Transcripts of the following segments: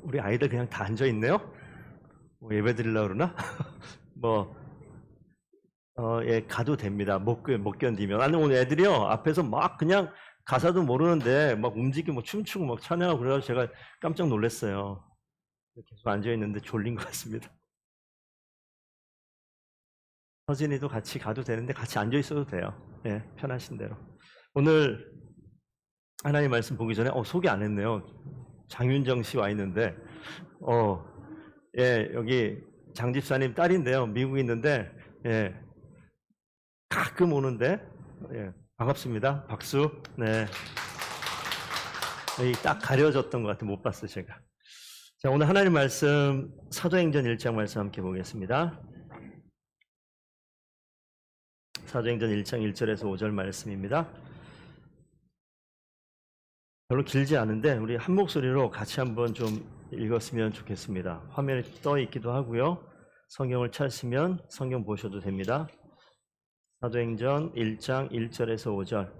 우리 아이들 그냥 다 앉아 있네요. 뭐 예배 드리려고 그러나? 뭐, 예, 가도 됩니다. 못 견디면. 아니, 오늘 애들이요, 앞에서 막 그냥 가사도 모르는데 막 움직이고 막 춤추고 막 찬양하고 그래가지고 제가 깜짝 놀랐어요. 계속 앉아 있는데 졸린 것 같습니다. 서진이도 같이 가도 되는데 같이 앉아 있어도 돼요. 예, 편하신 대로. 오늘 하나님 말씀 보기 전에 소개 안 했네요. 장윤정 씨 와 있는데, 예, 여기 장 집사님 딸인데요. 미국에 있는데, 예, 가끔 오는데, 예, 반갑습니다. 박수. 네. 여기 딱 가려졌던 것 같아. 못 봤어요, 제가. 자, 오늘 하나님 말씀 사도행전 1장 말씀 함께 보겠습니다. 사도행전 1장 1절에서 5절 말씀입니다. 별로 길지 않은데 우리 한 목소리로 같이 한번 좀 읽었으면 좋겠습니다. 화면에 떠 있기도 하고요. 성경을 찾으시면 성경 보셔도 됩니다. 사도행전 1장 1절에서 5절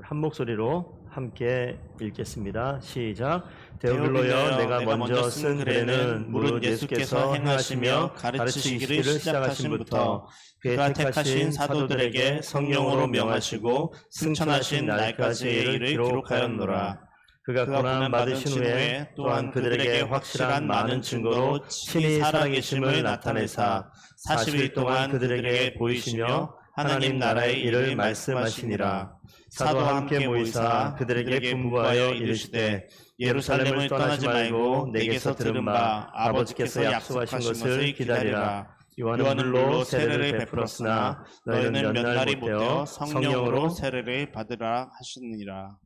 한 목소리로 함께 읽겠습니다. 시작. 데오빌로여, 내가 먼저 쓴 글에는 무릇 예수께서 행하시며 가르치시기를 시작하신부터 그의 택하신 사도들에게 성령으로 명하시고 승천하신 날까지의 일을 기록하였노라. 그가 고난 받으신 후에 또한 그들에게 확실한 많은 증거로 친히 살아계심을 나타내사 40일 동안 그들에게 보이시며 하나님 나라의 일을 말씀하시니라. 사도와 함께 모이사 그들에게 분부하여 이르시되 예루살렘을 떠나지 말고 내게서 들은 바 아버지께서 약속하신 것을 기다리라. 요한은 물로 세례를 베풀었으나 너희는 몇 날이 못되어 성령으로 세례를 받으라 하시니라.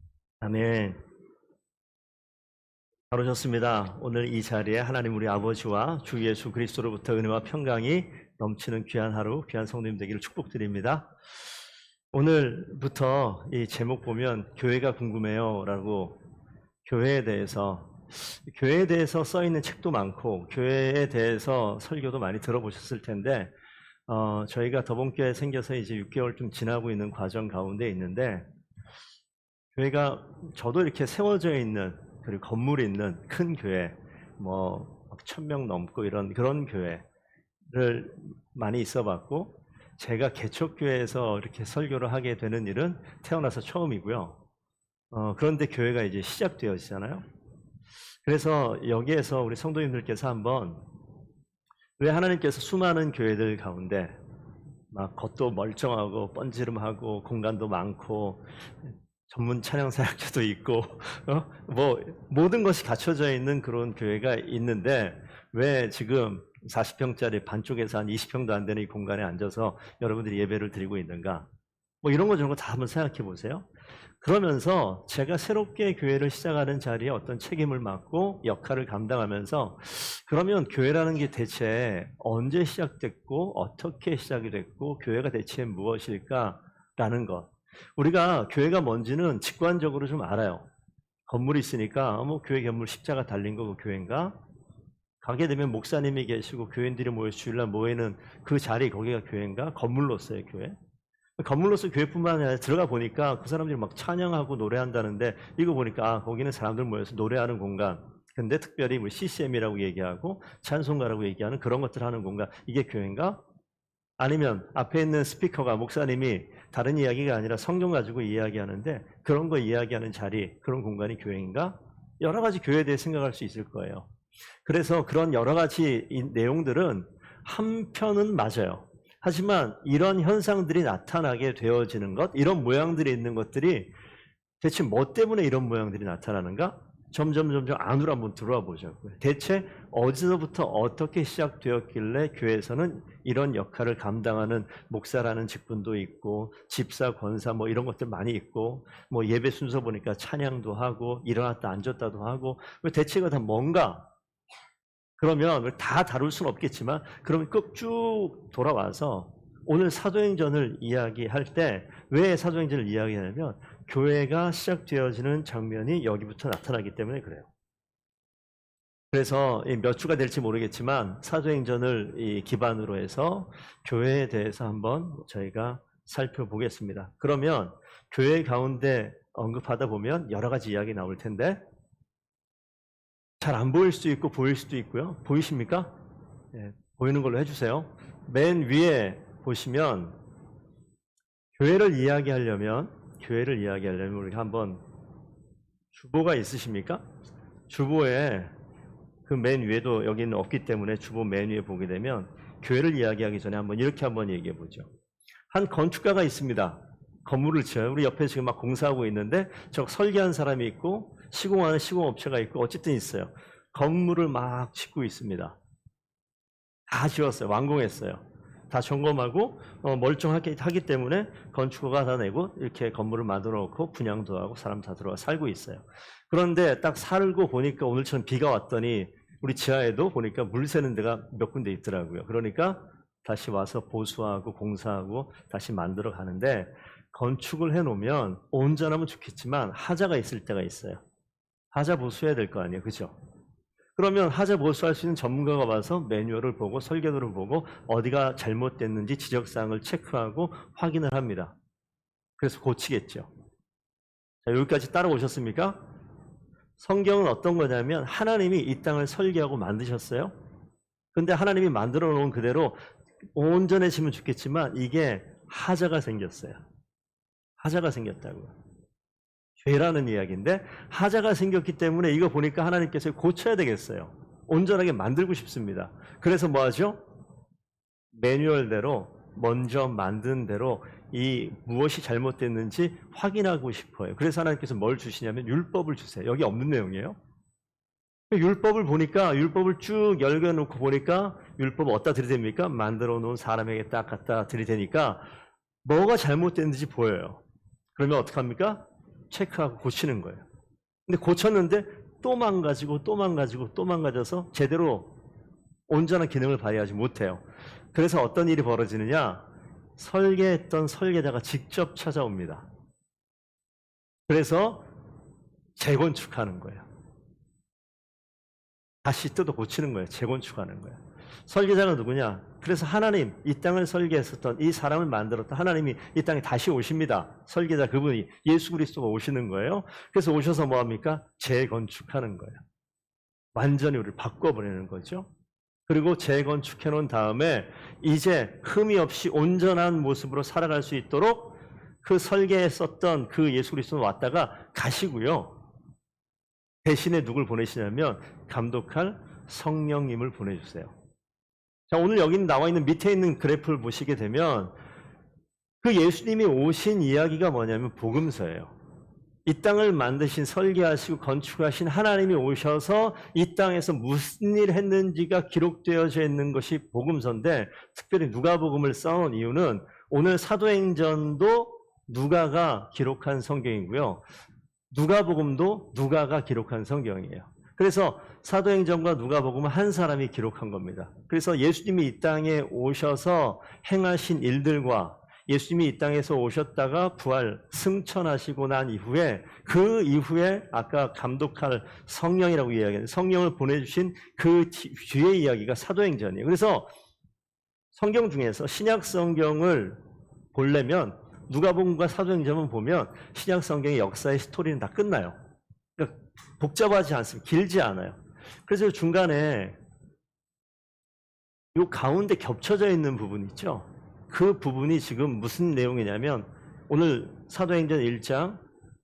아멘. 잘 오셨습니다. 오늘 이 자리에 하나님 우리 아버지와 주 예수 그리스도로부터 은혜와 평강이 넘치는 귀한 하루, 귀한 성도님 되기를 축복드립니다. 오늘부터 이 제목 보면 교회가 궁금해요 라고 교회에 대해서 써 있는 책도 많고 교회에 대해서 설교도 많이 들어보셨을 텐데 저희가 더본교회 생겨서 이제 6개월 좀 지나고 있는 과정 가운데 있는데 교회가 저도 이렇게 세워져 있는 그리고 건물이 있는 큰 교회 뭐 1000명 넘고 그런 교회를 많이 있어봤고 제가 개척교회에서 이렇게 설교를 하게 되는 일은 태어나서 처음이고요. 그런데 교회가 이제 시작되어지잖아요. 그래서 여기에서 우리 성도님들께서 한번 왜 하나님께서 수많은 교회들 가운데 막 겉도 멀쩡하고 번지름하고 공간도 많고 전문 찬양 사역자도 있고 뭐 모든 것이 갖춰져 있는 그런 교회가 있는데 왜 지금 40평짜리 반쪽에서 한 20평도 안 되는 이 공간에 앉아서 여러분들이 예배를 드리고 있는가? 뭐 이런 거 저런 거 다 한번 생각해 보세요. 그러면서 제가 새롭게 교회를 시작하는 자리에 어떤 책임을 맡고 역할을 감당하면서 그러면 교회라는 게 대체 언제 시작됐고 어떻게 시작이 됐고 교회가 대체 무엇일까라는 것. 우리가 교회가 뭔지는 직관적으로 좀 알아요. 건물이 있으니까 뭐 교회 건물 십자가 달린 거고 교회인가? 가게 되면 목사님이 계시고 교인들이 모여서 주일날 모이는 그 자리 거기가 교회인가? 건물로서의 교회. 건물로서 교회뿐만 아니라 들어가 보니까 그 사람들이 막 찬양하고 노래한다는데 이거 보니까 거기는 사람들 모여서 노래하는 공간. 근데 특별히 뭐 CCM이라고 얘기하고 찬송가라고 얘기하는 그런 것들 하는 공간. 이게 교회인가? 아니면 앞에 있는 스피커가 목사님이 다른 이야기가 아니라 성경 가지고 이야기하는데 그런 거 이야기하는 자리, 그런 공간이 교회인가? 여러 가지 교회에 대해 생각할 수 있을 거예요. 그래서 그런 여러 가지 내용들은 한편은 맞아요. 하지만 이런 현상들이 나타나게 되어지는 것, 이런 모양들이 있는 것들이 대체 뭐 때문에 이런 모양들이 나타나는가? 점점 안으로 한번 들어와 보자고요. 대체 어디서부터 어떻게 시작되었길래 교회에서는 이런 역할을 감당하는 목사라는 직분도 있고 집사, 권사 뭐 이런 것들 많이 있고 뭐 예배 순서 보니까 찬양도 하고 일어났다 앉았다도 하고 대체가 다 뭔가? 그러면 다 다룰 수는 없겠지만 그러면 꼭 쭉 돌아와서 오늘 사도행전을 이야기할 때 왜 사도행전을 이야기하냐면 교회가 시작되어지는 장면이 여기부터 나타나기 때문에 그래요. 그래서 몇 주가 될지 모르겠지만 사도행전을 기반으로 해서 교회에 대해서 한번 저희가 살펴보겠습니다. 그러면 교회 가운데 언급하다 보면 여러 가지 이야기 나올 텐데 잘 안 보일 수도 있고 보일 수도 있고요. 보이십니까? 예, 보이는 걸로 해주세요. 맨 위에 보시면 교회를 이야기하려면 우리 한번 주보가 있으십니까? 주보에 그 맨 위에도 여기는 없기 때문에 주보 맨 위에 보게 되면 교회를 이야기하기 전에 이렇게 한번 얘기해 보죠. 한 건축가가 있습니다. 건물을 지어요. 우리 옆에 지금 막 공사하고 있는데 저 설계한 사람이 있고 시공하는 시공업체가 있고 어쨌든 있어요. 건물을 막 짓고 있습니다. 다 지었어요. 완공했어요. 다 점검하고 멀쩡하게 하기 때문에 건축가가 다 내고 이렇게 건물을 만들어 놓고 분양도 하고 사람 다 들어와 살고 있어요. 그런데 딱 살고 보니까 오늘처럼 비가 왔더니 우리 지하에도 보니까 물 새는 데가 몇 군데 있더라고요. 그러니까 다시 와서 보수하고 공사하고 다시 만들어 가는데 건축을 해놓으면 온전하면 좋겠지만 하자가 있을 때가 있어요. 하자 보수해야 될 거 아니에요. 그죠? 그러면 하자 보수할 수 있는 전문가가 와서 매뉴얼을 보고 설계도를 보고 어디가 잘못됐는지 지적사항을 체크하고 확인을 합니다. 그래서 고치겠죠. 자, 여기까지 따라오셨습니까? 성경은 어떤 거냐면 하나님이 이 땅을 설계하고 만드셨어요. 근데 하나님이 만들어 놓은 그대로 온전해지면 좋겠지만 이게 하자가 생겼어요. 하자가 생겼다고요. 죄라는 이야기인데 하자가 생겼기 때문에 이거 보니까 하나님께서 고쳐야 되겠어요. 온전하게 만들고 싶습니다. 그래서 뭐 하죠? 매뉴얼대로 먼저 만든 대로 이 무엇이 잘못됐는지 확인하고 싶어요. 그래서 하나님께서 뭘 주시냐면 율법을 주세요. 여기 없는 내용이에요. 율법을 보니까 율법을 쭉 열어놓고 보니까 율법 어디다 들이댑니까? 만들어 놓은 사람에게 딱 갖다 들이대니까 뭐가 잘못됐는지 보여요. 그러면 어떡합니까? 체크하고 고치는 거예요. 근데 고쳤는데 또 망가지고 또 망가지고 또 망가져서 제대로 온전한 기능을 발휘하지 못해요. 그래서 어떤 일이 벌어지느냐? 설계했던 설계자가 직접 찾아옵니다. 그래서 재건축하는 거예요. 다시 뜯어 고치는 거예요. 재건축하는 거예요. 설계자가 누구냐? 그래서 하나님, 이 땅을 설계했었던 이 사람을 만들었던 하나님이 이 땅에 다시 오십니다. 설계자 그분이 예수 그리스도가 오시는 거예요. 그래서 오셔서 뭐 합니까? 재건축하는 거예요. 완전히 우리를 바꿔버리는 거죠. 그리고 재건축해 놓은 다음에 이제 흠이 없이 온전한 모습으로 살아갈 수 있도록 그 설계했었던 그 예수 그리스도는 왔다가 가시고요. 대신에 누굴 보내시냐면 감독할 성령님을 보내주세요. 자, 오늘 여기 나와 있는 밑에 있는 그래프를 보시게 되면 그 예수님이 오신 이야기가 뭐냐면 복음서예요. 이 땅을 만드신 설계하시고 건축하신 하나님이 오셔서 이 땅에서 무슨 일 했는지가 기록되어져 있는 것이 복음서인데 특별히 누가복음을 써놓은 이유는 오늘 사도행전도 누가가 기록한 성경이고요. 누가복음도 누가가 기록한 성경이에요. 그래서 사도행전과 누가복음은 한 사람이 기록한 겁니다. 그래서 예수님이 이 땅에 오셔서 행하신 일들과 예수님이 이 땅에서 오셨다가 부활 승천하시고 난 이후에 그 이후에 아까 감독할 성령이라고 이야기했는데 성령을 보내주신 그 뒤의 이야기가 사도행전이에요. 그래서 성경 중에서 신약 성경을 보려면 누가복음과 사도행전을 보면 신약 성경의 역사의 스토리는 다 끝나요. 그러니까 복잡하지 않습니다. 길지 않아요. 그래서 중간에 이 가운데 겹쳐져 있는 부분 있죠. 그 부분이 지금 무슨 내용이냐면 오늘 사도행전 1장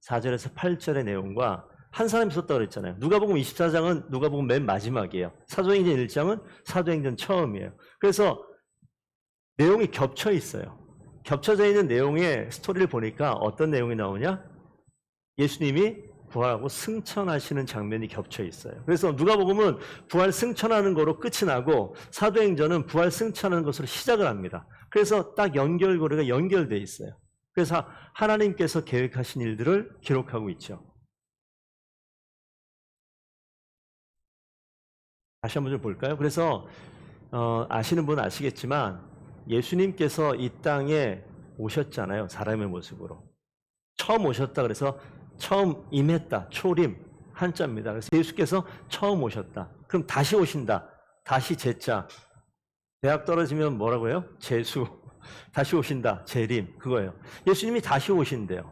4절에서 8절의 내용과 한 사람이 있었다고 그랬잖아요. 누가복음 24장은 누가복음 맨 마지막이에요. 사도행전 1장은 사도행전 처음이에요. 그래서 내용이 겹쳐 있어요. 겹쳐져 있는 내용의 스토리를 보니까 어떤 내용이 나오냐? 예수님이 부활하고 승천하시는 장면이 겹쳐 있어요. 그래서 누가복음은 부활 승천하는 거로 끝이 나고 사도행전은 부활 승천하는 것으로 시작을 합니다. 그래서 딱 연결고리가 연결돼 있어요. 그래서 하나님께서 계획하신 일들을 기록하고 있죠. 다시 한번 좀 볼까요? 그래서 아시는 분은 아시겠지만 예수님께서 이 땅에 오셨잖아요. 사람의 모습으로. 처음 오셨다 그래서 처음 임했다. 초림 한자입니다. 그래서 예수께서 처음 오셨다. 그럼 다시 오신다. 다시 제자. 대학 떨어지면 뭐라고요? 재수. 다시 오신다. 재림. 그거예요. 예수님이 다시 오신대요.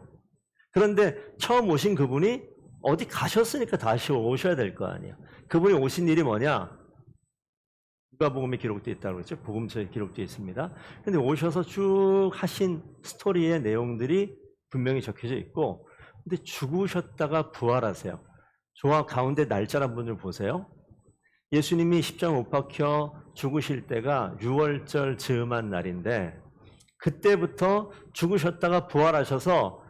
그런데 처음 오신 그분이 어디 가셨으니까 다시 오셔야 될 거 아니에요. 그분이 오신 일이 뭐냐? 누가복음에 기록되어 있다고 그랬죠. 복음서에 기록되어 있습니다. 근데 오셔서 쭉 하신 스토리의 내용들이 분명히 적혀져 있고, 근데 죽으셨다가 부활하세요. 조화 가운데 날짜를 한번 좀 보세요. 예수님이 십자가 못 박혀 죽으실 때가 6월절 즈음한 날인데, 그때부터 죽으셨다가 부활하셔서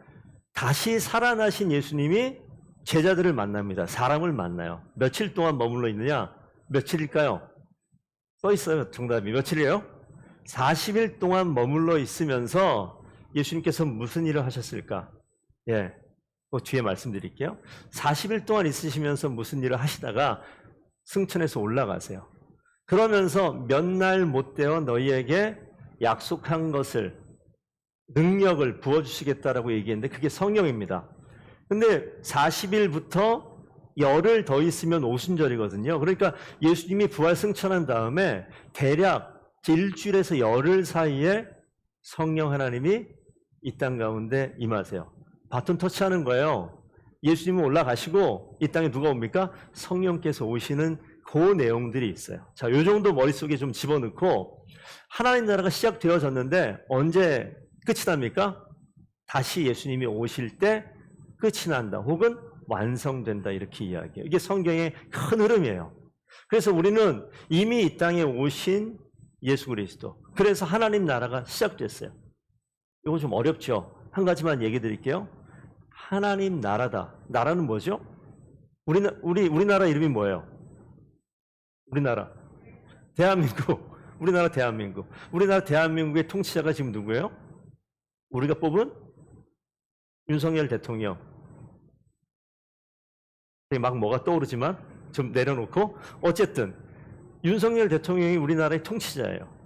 다시 살아나신 예수님이 제자들을 만납니다. 사람을 만나요. 며칠 동안 머물러 있느냐? 며칠일까요? 써 있어요. 정답이 며칠이에요? 40일 동안 머물러 있으면서 예수님께서 무슨 일을 하셨을까? 예, 그 뒤에 말씀드릴게요. 40일 동안 있으시면서 무슨 일을 하시다가 승천해서 올라가세요. 그러면서 몇 날 못 되어 너희에게 약속한 것을, 능력을 부어주시겠다라고 얘기했는데 그게 성령입니다. 근데 40일부터 열흘 더 있으면 오순절이거든요. 그러니까 예수님이 부활 승천한 다음에 대략 일주일에서 열흘 사이에 성령 하나님이 이 땅 가운데 임하세요. 바톤 터치하는 거예요. 예수님은 올라가시고 이 땅에 누가 옵니까? 성령께서 오시는 그 내용들이 있어요. 자, 요 정도 머릿속에 좀 집어넣고, 하나님 나라가 시작되어졌는데 언제 끝이 납니까? 다시 예수님이 오실 때 끝이 난다, 혹은 완성된다, 이렇게 이야기해요. 이게 성경의 큰 흐름이에요. 그래서 우리는 이미 이 땅에 오신 예수 그리스도, 그래서 하나님 나라가 시작됐어요. 이거 좀 어렵죠? 한 가지만 얘기 드릴게요. 하나님 나라다. 나라는 뭐죠? 우리나라 이름이 뭐예요? 우리나라 대한민국. 우리나라 대한민국. 우리나라 대한민국의 통치자가 지금 누구예요? 우리가 뽑은 윤석열 대통령. 막 뭐가 떠오르지만 좀 내려놓고, 어쨌든 윤석열 대통령이 우리나라의 통치자예요.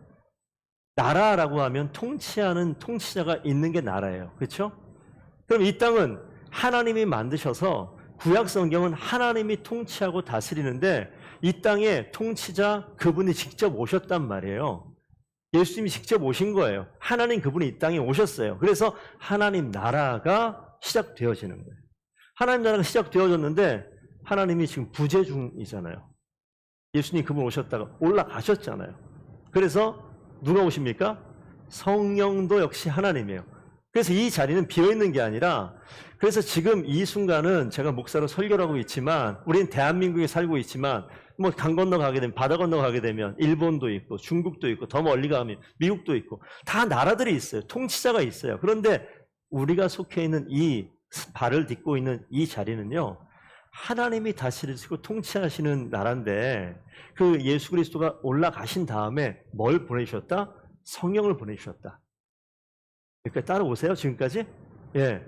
나라라고 하면 통치하는 통치자가 있는 게 나라예요. 그렇죠? 그럼 이 땅은 하나님이 만드셔서, 구약 성경은 하나님이 통치하고 다스리는데 이 땅에 통치자 그분이 직접 오셨단 말이에요. 예수님이 직접 오신 거예요. 하나님 그분이 이 땅에 오셨어요. 그래서 하나님 나라가 시작되어지는 거예요. 하나님 나라가 시작되어졌는데 하나님이 지금 부재 중이잖아요. 예수님 그분 오셨다가 올라가셨잖아요. 그래서 누가 오십니까? 성령도 역시 하나님이에요. 그래서 이 자리는 비어있는 게 아니라, 그래서 지금 이 순간은 제가 목사로 설교를 하고 있지만, 우리는 대한민국에 살고 있지만, 뭐 강 건너 가게 되면, 바다 건너 가게 되면 일본도 있고 중국도 있고 더 멀리 가면 미국도 있고 다 나라들이 있어요. 통치자가 있어요. 그런데 우리가 속해 있는 이 발을 딛고 있는 이 자리는요, 하나님이 다스리시고 통치하시는 나라인데, 그 예수 그리스도가 올라가신 다음에 뭘 보내주셨다? 성령을 보내주셨다. 그러니까 따라오세요, 지금까지? 예.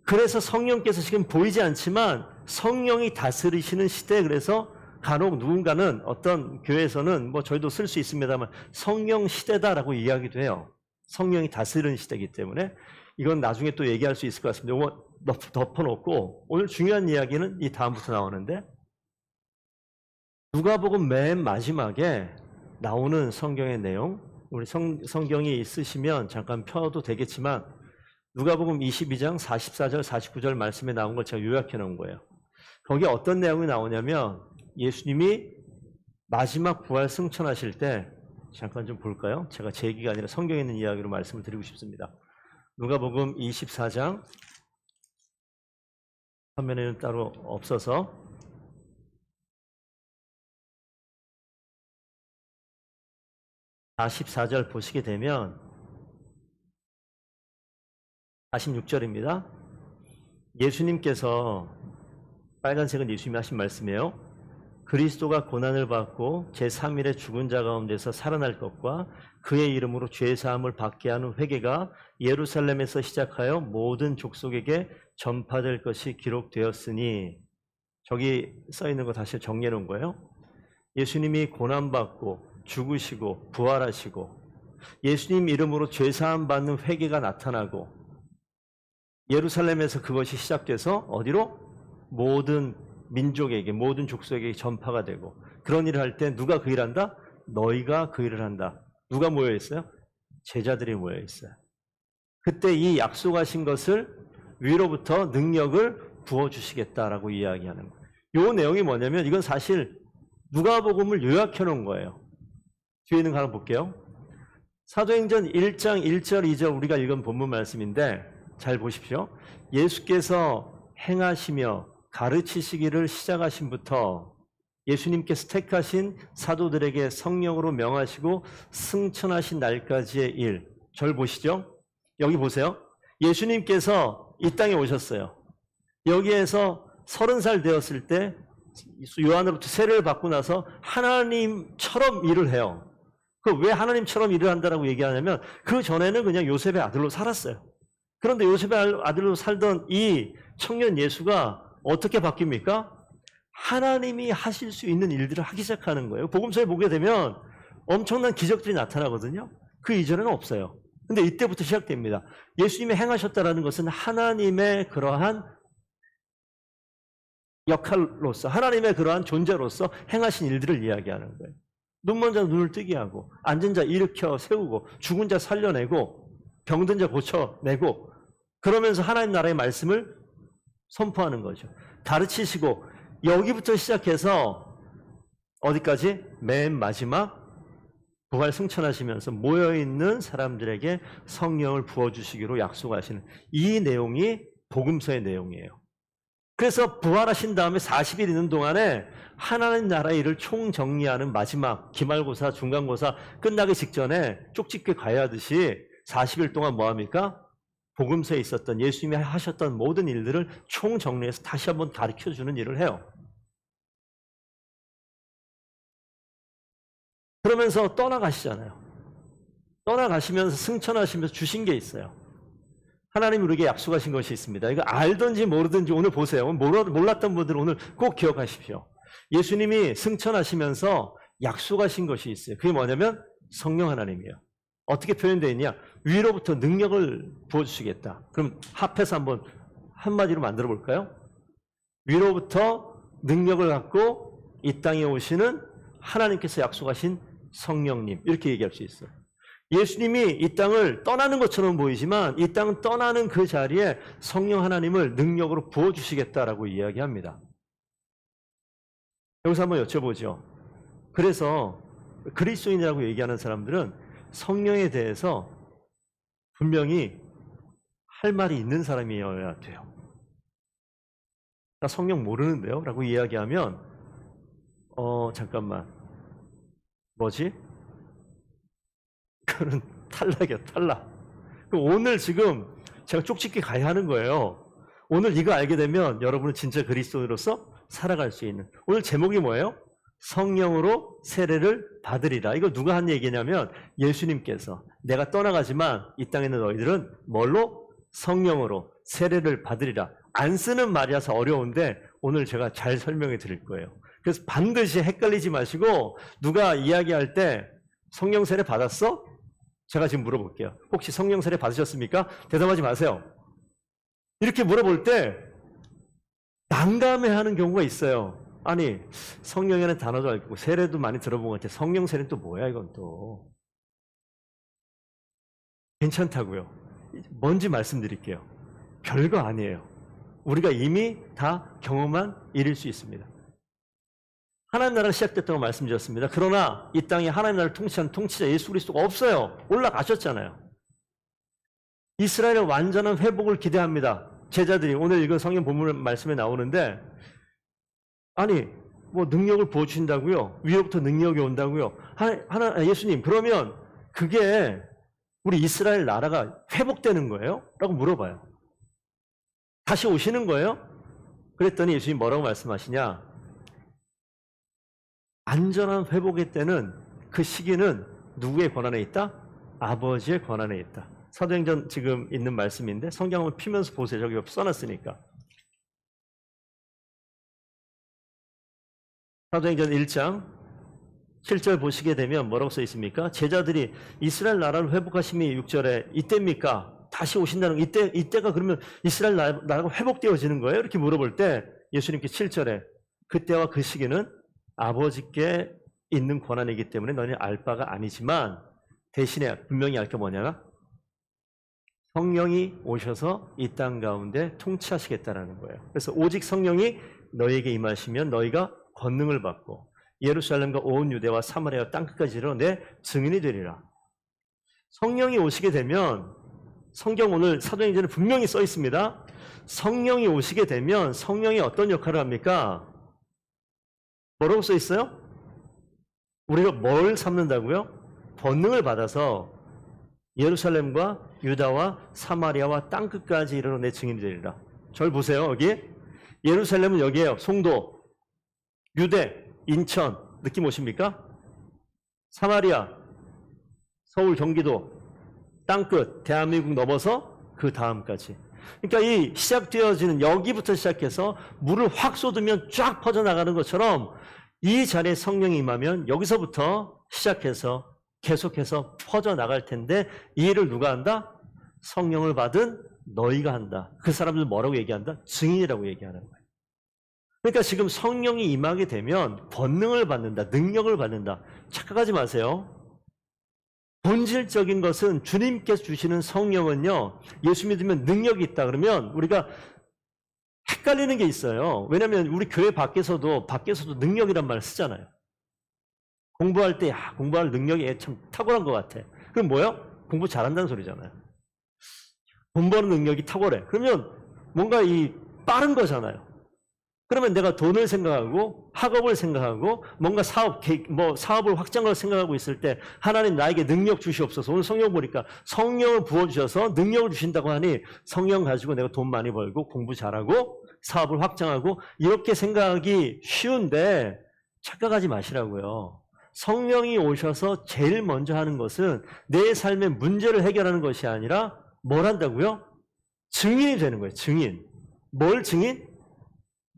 그래서 성령께서 지금 보이지 않지만 성령이 다스리시는 시대. 그래서 간혹 누군가는, 어떤 교회에서는, 뭐 저희도 쓸 수 있습니다만, 성령 시대다라고 이야기도 해요. 성령이 다스리는 시대이기 때문에. 이건 나중에 또 얘기할 수 있을 것 같습니다. 이거 덮어놓고, 오늘 중요한 이야기는 이 다음부터 나오는데, 누가복음 맨 마지막에 나오는 성경의 내용, 우리 성경이 있으시면 잠깐 펴도 되겠지만, 누가복음 22장 44절 49절 말씀에 나온 걸 제가 요약해 놓은 거예요. 거기에 어떤 내용이 나오냐면, 예수님이 마지막 부활 승천하실 때, 잠깐 좀 볼까요? 제가 제 얘기가 아니라 성경에 있는 이야기로 말씀을 드리고 싶습니다. 누가복음 24장, 화면에는 따로 없어서 44절 보시게 되면 46절입니다. 예수님께서, 빨간색은 예수님이 하신 말씀이에요. 그리스도가 고난을 받고 제3일에 죽은 자 가운데서 살아날 것과 그의 이름으로 죄사함을 받게 하는 회개가 예루살렘에서 시작하여 모든 족속에게 전파될 것이 기록되었으니, 저기 써 있는 거 다시 정리해 놓은 거예요. 예수님이 고난받고 죽으시고 부활하시고 예수님 이름으로 죄사함 받는 회개가 나타나고, 예루살렘에서 그것이 시작돼서 어디로? 모든 민족에게, 모든 족속에게 전파가 되고, 그런 일을 할 때 누가 그 일을 한다? 너희가 그 일을 한다. 누가 모여 있어요? 제자들이 모여 있어요. 그때 이 약속하신 것을 위로부터 능력을 부어주시겠다라고 이야기하는 거예요. 이 내용이 뭐냐면 이건 사실 누가복음을 요약해 놓은 거예요. 뒤에 있는 거 하나 볼게요. 사도행전 1장 1절 2절 우리가 읽은 본문 말씀인데 잘 보십시오. 예수께서 행하시며 가르치시기를 시작하신부터 예수님께서 택하신 사도들에게 성령으로 명하시고 승천하신 날까지의 일. 절 보시죠. 여기 보세요. 예수님께서 이 땅에 오셨어요. 여기에서 30살 되었을 때 요한으로부터 세례를 받고 나서 하나님처럼 일을 해요. 그 왜 하나님처럼 일을 한다라고 얘기하냐면 그 전에는 그냥 요셉의 아들로 살았어요. 그런데 요셉의 아들로 살던 이 청년 예수가 어떻게 바뀝니까? 하나님이 하실 수 있는 일들을 하기 시작하는 거예요. 복음서에 보게 되면 엄청난 기적들이 나타나거든요. 그 이전에는 없어요. 근데 이때부터 시작됩니다. 예수님이 행하셨다라는 것은 하나님의 그러한 역할로서, 하나님의 그러한 존재로서 행하신 일들을 이야기하는 거예요. 눈먼 자 눈을 뜨게 하고, 앉은 자 일으켜 세우고, 죽은 자 살려내고, 병든 자 고쳐내고, 그러면서 하나님 나라의 말씀을 선포하는 거죠. 가르치시고, 여기부터 시작해서 어디까지? 맨 마지막 부활 승천하시면서 모여있는 사람들에게 성령을 부어주시기로 약속하시는 이 내용이 복음서의 내용이에요. 그래서 부활하신 다음에 40일 있는 동안에 하나님 나라의 일을 총정리하는 마지막 기말고사, 중간고사 끝나기 직전에 쪽집게 가야하듯이 40일 동안 뭐합니까? 복음서에 있었던 예수님이 하셨던 모든 일들을 총정리해서 다시 한번 가르쳐주는 일을 해요. 그러면서 떠나가시잖아요. 떠나가시면서 승천하시면서 주신 게 있어요. 하나님이 우리에게 약속하신 것이 있습니다. 이거 알든지 모르든지 오늘 보세요. 몰랐던 분들은 오늘 꼭 기억하십시오. 예수님이 승천하시면서 약속하신 것이 있어요. 그게 뭐냐면 성령 하나님이에요. 어떻게 표현되어 있냐? 위로부터 능력을 부어주시겠다. 그럼 합해서 한마디로 만들어 볼까요? 위로부터 능력을 갖고 이 땅에 오시는 하나님께서 약속하신 성령님, 이렇게 얘기할 수 있어요. 예수님이 이 땅을 떠나는 것처럼 보이지만 이 땅 떠나는 그 자리에 성령 하나님을 능력으로 부어주시겠다라고 이야기합니다. 여기서 한번 여쭤보죠. 그래서 그리스도인이라고 얘기하는 사람들은 성령에 대해서 분명히 할 말이 있는 사람이어야 돼요. 나 성령 모르는데요? 라고 이야기하면 잠깐만. 뭐지? 그건 탈락이야, 탈락. 오늘 지금 제가 쪽집게 가야 하는 거예요. 오늘 이거 알게 되면 여러분은 진짜 그리스도인으로서 살아갈 수 있는. 오늘 제목이 뭐예요? 성령으로 세례를 받으리라. 이거 누가 한 얘기냐면 예수님께서 내가 떠나가지만 이 땅에 있는 너희들은 뭘로? 성령으로 세례를 받으리라. 안 쓰는 말이라서 어려운데 오늘 제가 잘 설명해 드릴 거예요. 그래서 반드시 헷갈리지 마시고 누가 이야기할 때 성령 세례 받았어? 제가 지금 물어볼게요. 혹시 성령 세례 받으셨습니까? 대답하지 마세요. 이렇게 물어볼 때 난감해하는 경우가 있어요. 아니, 성령이라는 단어도 알고 세례도 많이 들어본 것 같아요. 성령 세례는 또 뭐야 이건 또. 괜찮다고요. 뭔지 말씀드릴게요. 별거 아니에요. 우리가 이미 다 경험한 일일 수 있습니다. 하나님 나라가 시작됐다고 말씀드렸습니다. 그러나 이 땅에 하나님 나라를 통치한 통치자 예수 그리스도가 없어요. 올라가셨잖아요. 이스라엘의 완전한 회복을 기대합니다. 제자들이 오늘 읽은 성경 본문 말씀에 나오는데 아니 뭐 능력을 부어주신다고요? 위로부터 능력이 온다고요? 예수님 그러면 그게 우리 이스라엘 나라가 회복되는 거예요? 라고 물어봐요. 다시 오시는 거예요? 그랬더니 예수님 뭐라고 말씀하시냐? 안전한 회복의 때는 그 시기는 누구의 권한에 있다? 아버지의 권한에 있다. 사도행전 지금 있는 말씀인데 성경 한번 피면서 보세요. 저기 써놨으니까. 사도행전 1장 7절 보시게 되면 뭐라고 써 있습니까? 제자들이 이스라엘 나라를 회복하심이 6절에 이때입니까? 다시 오신다는 이때가 그러면 이스라엘 나라가 회복되어지는 거예요? 이렇게 물어볼 때 예수님께 7절에 그때와 그 시기는 아버지께 있는 권한이기 때문에 너희는 알 바가 아니지만 대신에 분명히 알 게 뭐냐? 성령이 오셔서 이 땅 가운데 통치하시겠다라는 거예요. 그래서 오직 성령이 너희에게 임하시면 너희가 권능을 받고 예루살렘과 온 유대와 사마리아 땅끝까지 이르러 내 증인이 되리라. 성령이 오시게 되면 성경 오늘 사도행전에 분명히 써 있습니다. 성령이 오시게 되면 성령이 어떤 역할을 합니까? 뭐라고 써 있어요? 우리가 뭘 삼는다고요? 권능을 받아서 예루살렘과 유다와 사마리아와 땅끝까지 이르러 내 증인이 되리라. 절 보세요. 여기 예루살렘은 여기에요. 송도, 유대, 인천 느낌 오십니까? 사마리아, 서울, 경기도, 땅끝, 대한민국 넘어서 그 다음까지. 그러니까 이 시작되어지는 여기부터 시작해서 물을 확 쏟으면 쫙 퍼져나가는 것처럼 이 자리에 성령이 임하면 여기서부터 시작해서 계속해서 퍼져나갈 텐데 이 일을 누가 한다? 성령을 받은 너희가 한다. 그 사람들 뭐라고 얘기한다? 증인이라고 얘기하는 거예요. 그러니까 지금 성령이 임하게 되면 권능을 받는다. 능력을 받는다. 착각하지 마세요. 본질적인 것은 주님께서 주시는 성령은요. 예수 믿으면 능력이 있다 그러면 우리가 헷갈리는 게 있어요. 왜냐하면 우리 교회 밖에서도 능력이란 말을 쓰잖아요. 공부할 때 공부할 능력이 참 탁월한 것 같아. 그럼 뭐예요? 공부 잘한다는 소리잖아요. 공부하는 능력이 탁월해. 그러면 뭔가 이 빠른 거잖아요. 그러면 내가 돈을 생각하고 학업을 생각하고 뭔가 사업을 확장할 생각하고 있을 때 하나님 나에게 능력 주시옵소서. 오늘 성경 보니까 성령을 부어주셔서 능력을 주신다고 하니 성령 가지고 내가 돈 많이 벌고 공부 잘하고 사업을 확장하고 이렇게 생각하기 쉬운데 착각하지 마시라고요. 성령이 오셔서 제일 먼저 하는 것은 내 삶의 문제를 해결하는 것이 아니라 뭘 한다고요? 증인이 되는 거예요. 증인. 뭘 증인?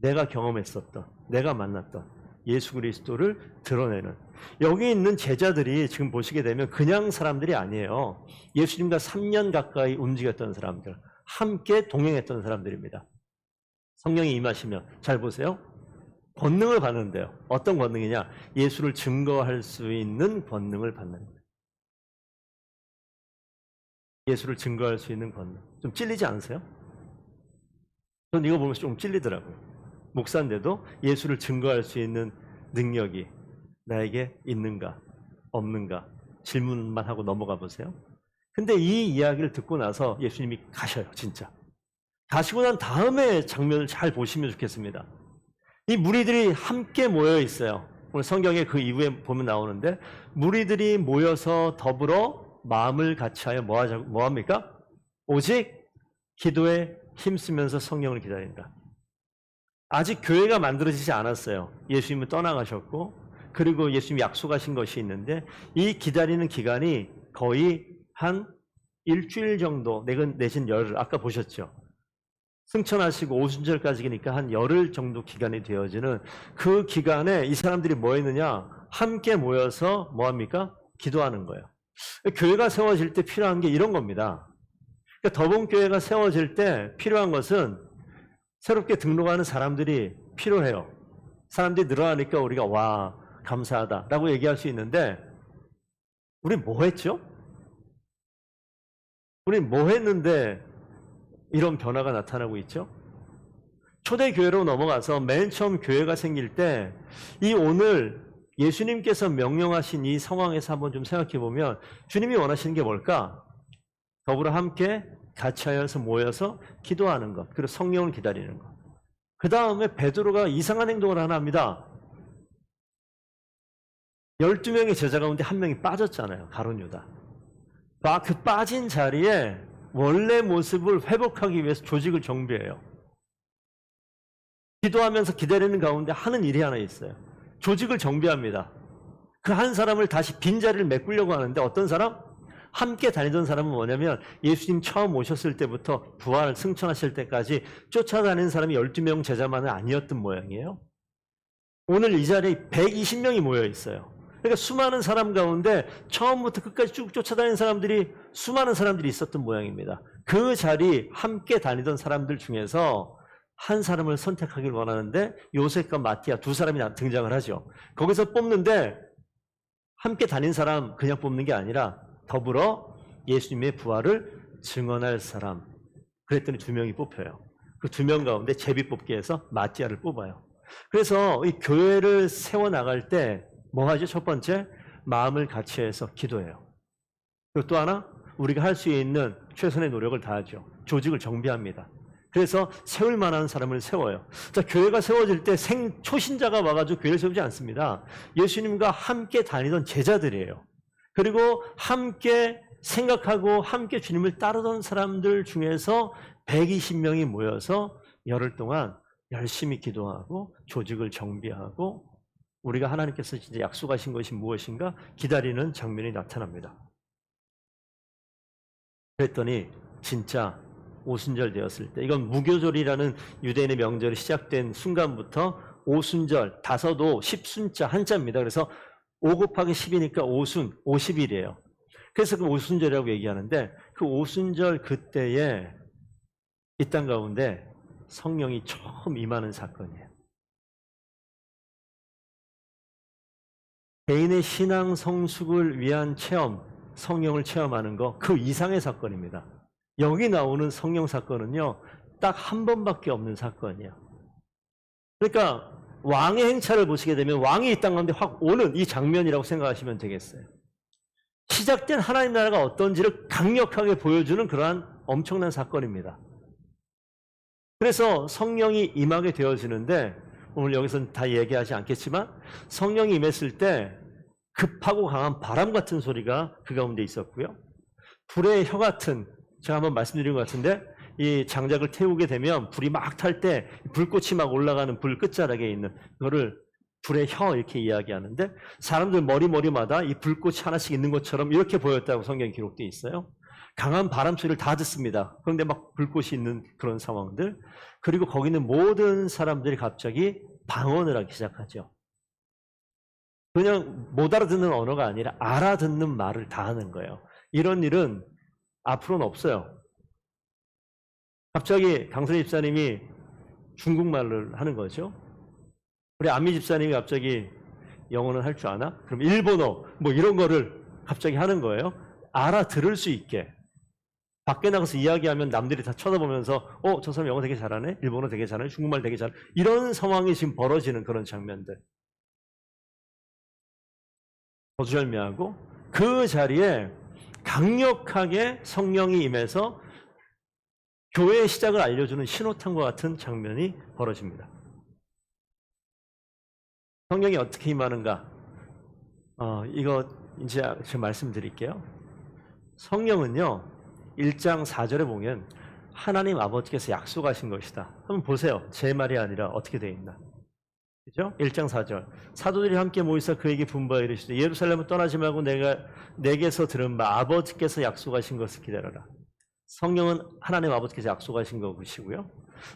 내가 경험했었던, 내가 만났던 예수 그리스도를 드러내는. 여기 있는 제자들이 지금 보시게 되면 그냥 사람들이 아니에요. 예수님과 3년 가까이 움직였던 사람들, 함께 동행했던 사람들입니다. 성령이 임하시면 잘 보세요. 권능을 받는데요. 어떤 권능이냐? 예수를 증거할 수 있는 권능을 받는 거예요. 예수를 증거할 수 있는 권능. 좀 찔리지 않으세요? 전 이거 보면서 좀 찔리더라고요. 목사인데도 예수를 증거할 수 있는 능력이 나에게 있는가 없는가 질문만 하고 넘어가 보세요. 근데 이 이야기를 듣고 나서 예수님이 가셔요. 진짜. 가시고 난 다음에 장면을 잘 보시면 좋겠습니다. 이 무리들이 함께 모여 있어요. 오늘 성경에 그 이후에 보면 나오는데 무리들이 모여서 더불어 마음을 같이하여 뭐합니까? 오직 기도에 힘쓰면서 성령을 기다린다. 아직 교회가 만들어지지 않았어요. 예수님은 떠나가셨고 그리고 예수님이 약속하신 것이 있는데 이 기다리는 기간이 거의 한 일주일 정도 내신 열흘 아까 보셨죠. 승천하시고 오순절까지니까 한 열흘 정도 기간이 되어지는 그 기간에 이 사람들이 뭐 했느냐? 함께 모여서 뭐합니까? 기도하는 거예요. 교회가 세워질 때 필요한 게 이런 겁니다. 그러니까 더본교회가 세워질 때 필요한 것은 새롭게 등록하는 사람들이 필요해요. 사람들이 늘어나니까 우리가 와 감사하다 라고 얘기할 수 있는데 우리 뭐 했죠? 우리 뭐 했는데 이런 변화가 나타나고 있죠? 초대교회로 넘어가서 맨 처음 교회가 생길 때 이 오늘 예수님께서 명령하신 이 상황에서 한번 좀 생각해 보면 주님이 원하시는 게 뭘까? 더불어 함께 같이 하여서 모여서 기도하는 것, 그리고 성령을 기다리는 것. 그 다음에 베드로가 이상한 행동을 하나 합니다. 12명의 제자 가운데 한 명이 빠졌잖아요. 가룟 유다. 그 빠진 자리에 원래 모습을 회복하기 위해서 조직을 정비해요. 기도하면서 기다리는 가운데 하는 일이 하나 있어요. 조직을 정비합니다. 그 한 사람을 다시 빈자리를 메꾸려고 하는데 어떤 사람? 함께 다니던 사람은 뭐냐면 예수님 처음 오셨을 때부터 부활 승천하실 때까지 쫓아다니는 사람이 12명 제자만은 아니었던 모양이에요. 오늘 이 자리에 120명이 모여 있어요. 그러니까 수많은 사람 가운데 처음부터 끝까지 쭉 쫓아다니는 사람들이 수많은 사람들이 있었던 모양입니다. 그 자리 함께 다니던 사람들 중에서 한 사람을 선택하길 원하는데 요셉과 마티아 두 사람이 등장을 하죠. 거기서 뽑는데 함께 다닌 사람 그냥 뽑는 게 아니라 더불어 예수님의 부활을 증언할 사람. 그랬더니 2명이 뽑혀요. 그 2명 가운데 제비 뽑기 해서 마띠아를 뽑아요. 그래서 이 교회를 세워나갈 때 뭐 하죠? 첫 번째, 마음을 같이 해서 기도해요. 그리고 또 하나, 우리가 할 수 있는 최선의 노력을 다하죠. 조직을 정비합니다. 그래서 세울 만한 사람을 세워요. 자, 교회가 세워질 때 초신자가 와가지고 교회를 세우지 않습니다. 예수님과 함께 다니던 제자들이에요. 그리고 함께 생각하고 함께 주님을 따르던 사람들 중에서 120명이 모여서 열흘 동안 열심히 기도하고 조직을 정비하고 우리가 하나님께서 진짜 약속하신 것이 무엇인가 기다리는 장면이 나타납니다. 그랬더니 진짜 오순절 되었을 때, 이건 무교절이라는 유대인의 명절이 시작된 순간부터 오순절, 다섯오, 10순자 한자입니다. 그래서 5 곱하기 10이니까 오순, 50일이에요. 그래서 그 오순절이라고 얘기하는데, 그 오순절 그때에 이 땅 가운데 성령이 처음 임하는 사건이에요. 개인의 신앙 성숙을 위한 체험, 성령을 체험하는 거, 그 이상의 사건입니다. 여기 나오는 성령 사건은요, 딱 한 번밖에 없는 사건이에요. 그러니까 왕의 행차를 보시게 되면 왕이 이 땅 가운데 확 오는 이 장면이라고 생각하시면 되겠어요. 시작된 하나님 나라가 어떤지를 강력하게 보여주는 그러한 엄청난 사건입니다. 그래서 성령이 임하게 되어지는데, 오늘 여기서는 다 얘기하지 않겠지만 성령이 임했을 때 급하고 강한 바람 같은 소리가 그 가운데 있었고요. 불의 혀 같은, 제가 한번 말씀드린 것 같은데, 이 장작을 태우게 되면 불이 막 탈 때 불꽃이 막 올라가는 불 끝자락에 있는 그거를 불의 혀 이렇게 이야기하는데, 사람들 머리마다 이 불꽃이 하나씩 있는 것처럼 이렇게 보였다고 성경에 기록되어 있어요. 강한 바람 소리를 다 듣습니다. 그런데 막 불꽃이 있는 그런 상황들. 그리고 거기 있는 모든 사람들이 갑자기 방언을 하기 시작하죠. 그냥 못 알아듣는 언어가 아니라 알아듣는 말을 다 하는 거예요. 이런 일은 앞으로는 없어요. 갑자기 강선희 집사님이 중국말을 하는 거죠. 우리 안미 집사님이 갑자기 영어는 할 줄 아나? 그럼 일본어 뭐 이런 거를 갑자기 하는 거예요. 알아들을 수 있게. 밖에 나가서 이야기하면 남들이 다 쳐다보면서 저 사람 영어 되게 잘하네? 일본어 되게 잘하네? 중국말 되게 잘하네? 이런 상황이 지금 벌어지는 그런 장면들. 거두절미하고 그 자리에 강력하게 성령이 임해서 교회의 시작을 알려주는 신호탄과 같은 장면이 벌어집니다. 성령이 어떻게 임하는가? 이거 이제 제가 말씀드릴게요. 성령은요, 1장 4절에 보면 하나님 아버지께서 약속하신 것이다. 한번 보세요. 제 말이 아니라 어떻게 되어 있나. 그죠? 1장 4절. 사도들이 함께 모이사 그에게 분부하여 이르시되 예루살렘을 떠나지 말고 내게서 들은 바 아버지께서 약속하신 것을 기다려라. 성령은 하나님 아버지께서 약속하신 것이고요.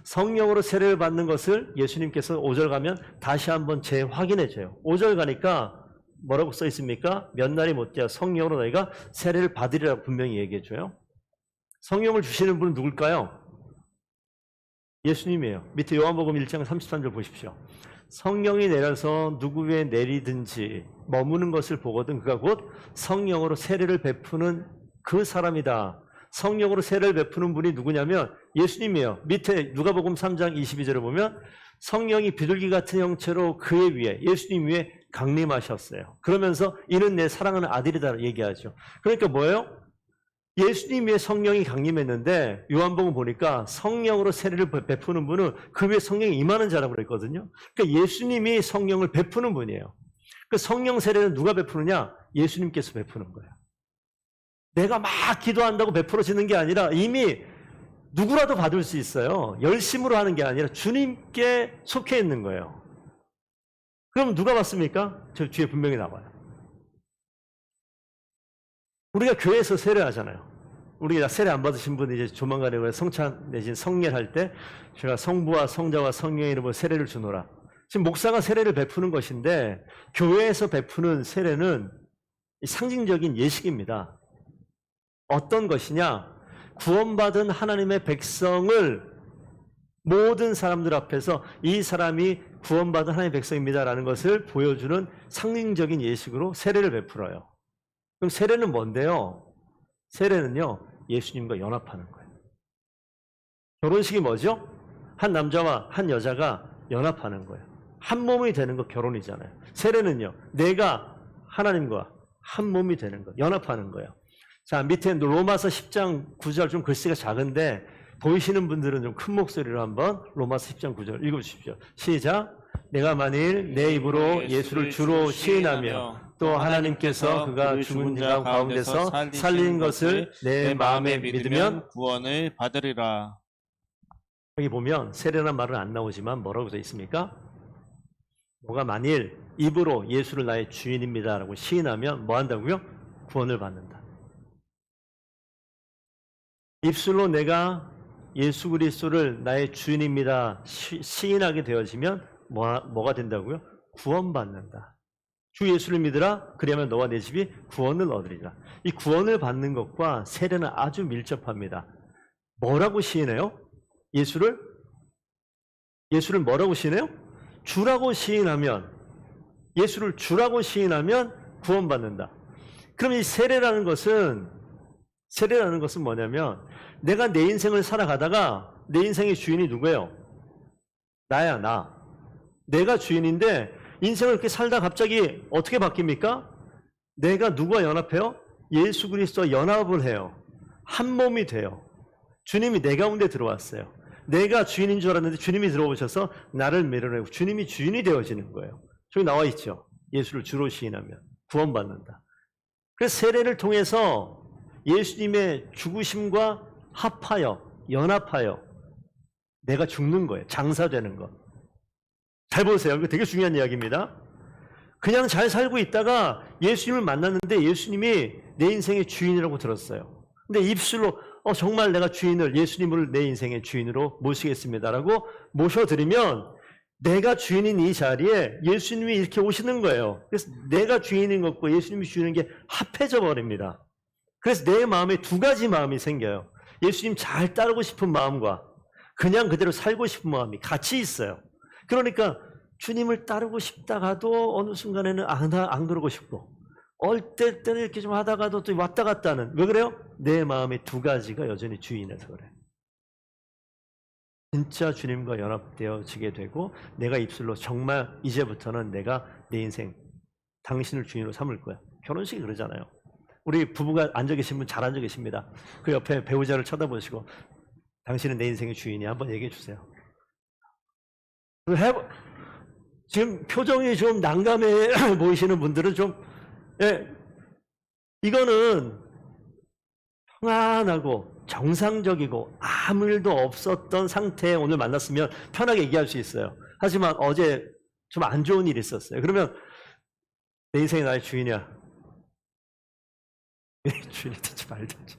성령으로 세례를 받는 것을 예수님께서 5절 가면 다시 한번 재확인해 줘요. 5절 가니까 뭐라고 써 있습니까? 몇 날이 못되어 성령으로 너희가 세례를 받으리라고 분명히 얘기해 줘요. 성령을 주시는 분은 누굴까요? 예수님이에요. 밑에 요한복음 1장 33절 보십시오. 성령이 내려서 누구 위에 내리든지 머무는 것을 보거든 그가 곧 성령으로 세례를 베푸는 그 사람이다. 성령으로 세례를 베푸는 분이 누구냐면 예수님이에요. 밑에 누가복음 3장 22절을 보면 성령이 비둘기 같은 형체로 그의 위에, 예수님 위에 강림하셨어요. 그러면서 이는 내 사랑하는 아들이다 얘기하죠. 그러니까 뭐예요? 예수님 위에 성령이 강림했는데 요한복음 보니까 성령으로 세례를 베푸는 분은 그 위에 성령이 임하는 자라고 그랬거든요. 그러니까 예수님이 성령을 베푸는 분이에요. 그 성령 세례는 누가 베푸느냐? 예수님께서 베푸는 거예요. 내가 막 기도한다고 베풀어지는 게 아니라 이미 누구라도 받을 수 있어요. 열심으로 하는 게 아니라 주님께 속해 있는 거예요. 그럼 누가 받습니까? 저 뒤에 분명히 나와요. 우리가 교회에서 세례하잖아요. 우리가 세례 안 받으신 분이 이제 조만간에 성찬 내진 성례할 때 제가 성부와 성자와 성령의 이름으로 세례를 주노라. 지금 목사가 세례를 베푸는 것인데 교회에서 베푸는 세례는 상징적인 예식입니다. 어떤 것이냐? 구원받은 하나님의 백성을 모든 사람들 앞에서 이 사람이 구원받은 하나님의 백성입니다라는 것을 보여주는 상징적인 예식으로 세례를 베풀어요. 그럼 세례는 뭔데요? 세례는요, 예수님과 연합하는 거예요. 결혼식이 뭐죠? 한 남자와 한 여자가 연합하는 거예요. 한 몸이 되는 거 결혼이잖아요. 세례는요, 내가 하나님과 한 몸이 되는 거, 연합하는 거예요. 자, 밑에 로마서 10장 9절 좀 글씨가 작은데 보이시는 분들은 좀 큰 목소리로 한번 로마서 10장 9절 읽어주십시오. 시작. 내가 만일 내 입으로 예수를 주로 시인하며 또 하나님께서 그가 죽은 자 가운데서 살린 것을 내 마음에 믿으면 구원을 받으리라. 여기 보면 세례란 말은 안 나오지만 뭐라고 써 있습니까? 뭐가 만일 입으로 예수를 나의 주인입니다라고 시인하면 뭐 한다고요? 구원을 받는다. 입술로 내가 예수 그리스도를 나의 주인입니다 시인하게 되어지면 뭐가 된다고요? 구원받는다. 주 예수를 믿으라. 그러면 너와 내 집이 구원을 얻으리라. 이 구원을 받는 것과 세례는 아주 밀접합니다. 뭐라고 시인해요? 예수를 뭐라고 시인해요? 주라고 시인하면, 예수를 주라고 시인하면 구원받는다. 그럼 이 세례라는 것은 뭐냐면 내가 내 인생을 살아가다가 내 인생의 주인이 누구예요? 나야, 나. 내가 주인인데 인생을 이렇게 살다 갑자기 어떻게 바뀝니까? 내가 누구와 연합해요? 예수 그리스도와 연합을 해요. 한 몸이 돼요. 주님이 내 가운데 들어왔어요. 내가 주인인 줄 알았는데 주님이 들어오셔서 나를 밀어내고 주님이 주인이 되어지는 거예요. 저기 나와 있죠. 예수를 주로 시인하면 구원받는다. 그래서 세례를 통해서 예수님의 죽으심과 합하여 연합하여 내가 죽는 거예요. 장사되는 것. 잘 보세요. 이거 되게 중요한 이야기입니다. 그냥 잘 살고 있다가 예수님을 만났는데 예수님이 내 인생의 주인이라고 들었어요. 근데 입술로 정말 내가 주인을, 예수님을 내 인생의 주인으로 모시겠습니다라고 모셔드리면 내가 주인인 이 자리에 예수님이 이렇게 오시는 거예요. 그래서 내가 주인인 것과 예수님이 주인인 게 합해져 버립니다. 그래서 내 마음에 두 가지 마음이 생겨요. 예수님 잘 따르고 싶은 마음과 그냥 그대로 살고 싶은 마음이 같이 있어요. 그러니까 주님을 따르고 싶다가도 어느 순간에는 안 그러고 싶고 때는 이렇게 좀 하다가도 또 왔다 갔다 하는. 왜 그래요? 내 마음의 두 가지가 여전히 주인에서 그래요. 진짜 주님과 연합되어지게 되고 내가 입술로 정말 이제부터는 내가 내 인생 당신을 주인으로 삼을 거야. 결혼식이 그러잖아요. 우리 부부가 앉아 계신 분 잘 앉아 계십니다. 그 옆에 배우자를 쳐다보시고 당신은 내 인생의 주인이야. 한번 얘기해 주세요. 지금 표정이 좀 난감해 보이시는 분들은 좀 이거는 평안하고 정상적이고 아무 일도 없었던 상태에 오늘 만났으면 편하게 얘기할 수 있어요. 하지만 어제 좀 안 좋은 일이 있었어요. 그러면 내 인생이 나의 주인이야. 내 주인이 되지 말든지.